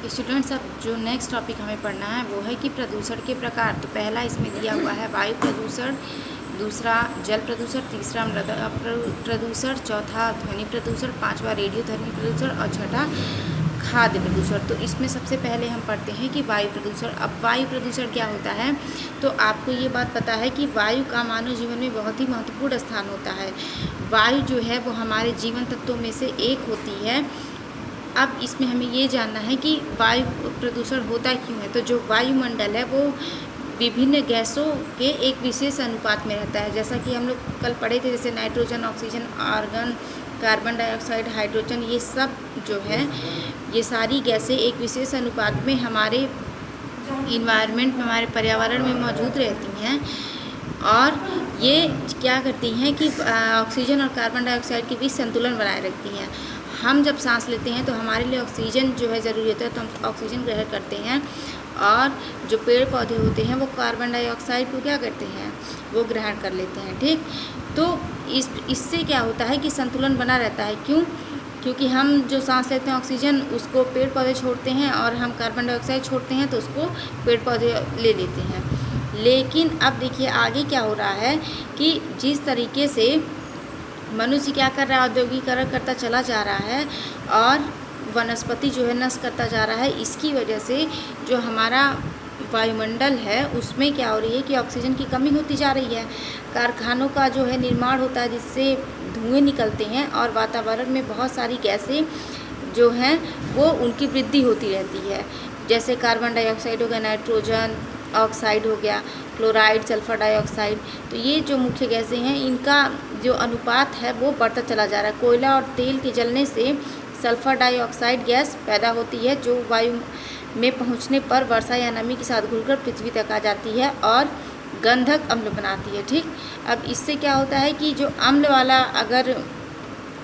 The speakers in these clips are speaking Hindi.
स्टूडेंट्स, अब जो नेक्स्ट टॉपिक हमें पढ़ना है वो है कि प्रदूषण के प्रकार। तो पहला इसमें दिया हुआ है वायु प्रदूषण, दूसरा जल प्रदूषण, तीसरा मृदा प्रदूषण, चौथा ध्वनि प्रदूषण, पांचवा रेडियोधर्मी प्रदूषण और छठा खाद्य प्रदूषण। तो इसमें सबसे पहले हम पढ़ते हैं कि वायु प्रदूषण। अब वायु प्रदूषण क्या होता है, तो आपको ये बात पता है कि वायु का मानव जीवन में बहुत ही महत्वपूर्ण स्थान होता है। वायु जो है वो हमारे जीवन तत्वों में से एक होती है। अब इसमें हमें ये जानना है कि वायु प्रदूषण होता क्यों है। तो जो वायुमंडल है वो विभिन्न गैसों के एक विशेष अनुपात में रहता है। जैसा कि हम लोग कल पढ़े थे, जैसे nitrogen, oxygen, argon, carbon dioxide, hydrogen, ये सब जो है ये सारी गैसें एक विशेष अनुपात में हमारे इन्वायरमेंट में, हमारे पर्यावरण में मौजूद रहती हैं। और ये क्या करती हैं कि ऑक्सीजन और कार्बन डाइऑक्साइड के बीच संतुलन बनाए रखती हैं। हम जब सांस लेते हैं तो हमारे लिए ऑक्सीजन जो है ज़रूरी होता है, तो हम ऑक्सीजन ग्रहण करते हैं। और जो पेड़ पौधे होते हैं वो कार्बन डाइऑक्साइड को क्या करते हैं, वो ग्रहण कर लेते हैं। ठीक, तो इससे क्या होता है कि संतुलन बना रहता है। क्यों? क्योंकि हम जो सांस लेते हैं ऑक्सीजन, उसको पेड़ पौधे छोड़ते हैं, और हम कार्बन डाइऑक्साइड छोड़ते हैं तो उसको पेड़ पौधे ले लेते हैं। लेकिन अब देखिए आगे क्या हो रहा है कि जिस तरीके से मनुष्य क्या कर रहा है, औद्योगिकरण करता चला जा रहा है और वनस्पति जो है नष्ट करता जा रहा है, इसकी वजह से जो हमारा वायुमंडल है उसमें क्या हो रही है कि ऑक्सीजन की कमी होती जा रही है। कारखानों का जो है निर्माण होता है जिससे धुएं निकलते हैं, और वातावरण में बहुत सारी गैसें जो हैं वो उनकी वृद्धि होती रहती है। जैसे कार्बन डाइऑक्साइड हो गया, नाइट्रोजन ऑक्साइड हो गया, क्लोराइड, सल्फर डाइऑक्साइड। तो ये जो मुख्य गैसें हैं इनका जो अनुपात है वो बढ़ता चला जा रहा है। कोयला और तेल के जलने से सल्फर डाइऑक्साइड गैस पैदा होती है, जो वायु में पहुंचने पर वर्षा या नमी के साथ घुलकर पृथ्वी तक आ जाती है और गंधक अम्ल बनाती है। ठीक, अब इससे क्या होता है कि जो अम्ल वाला अगर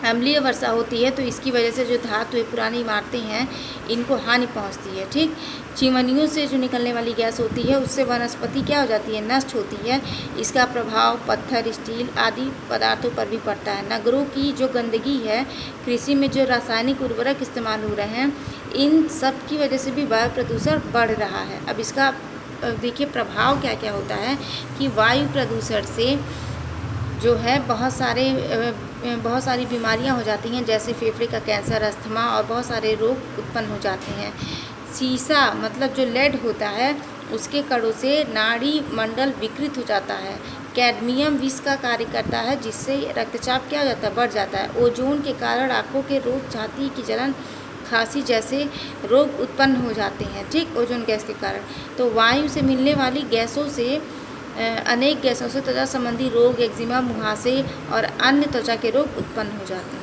अम्लीय वर्षा होती है तो इसकी वजह से जो धातु है, पुरानी इमारतें हैं, इनको हानि पहुंचती है। ठीक, चिमनियों से जो निकलने वाली गैस होती है उससे वनस्पति क्या हो जाती है, नष्ट होती है। इसका प्रभाव पत्थर, स्टील आदि पदार्थों पर भी पड़ता है। नगरों की जो गंदगी है, कृषि में जो रासायनिक उर्वरक इस्तेमाल हो रहे हैं, इन सब की वजह से भी वायु प्रदूषण बढ़ रहा है। अब इसका देखिए प्रभाव क्या क्या होता है कि वायु प्रदूषण से जो है बहुत सारी बीमारियां हो जाती हैं, जैसे फेफड़े का कैंसर, अस्थमा और बहुत सारे रोग उत्पन्न हो जाते हैं। सीसा मतलब जो लेड होता है उसके कणों से नाड़ी मंडल विकृत हो जाता है। कैडमियम विष का कार्य करता है जिससे रक्तचाप क्या हो जाता है, बढ़ जाता है। ओजोन के कारण आँखों के रोग, छाती की जलन, खांसी जैसे रोग उत्पन्न हो जाते हैं। ठीक, ओजोन गैस के कारण। तो वायु से मिलने वाली गैसों से अनेक गैसों से त्वचा संबंधी रोग, एक्जिमा, मुहासे और अन्य त्वचा के रोग उत्पन्न हो जाते हैं।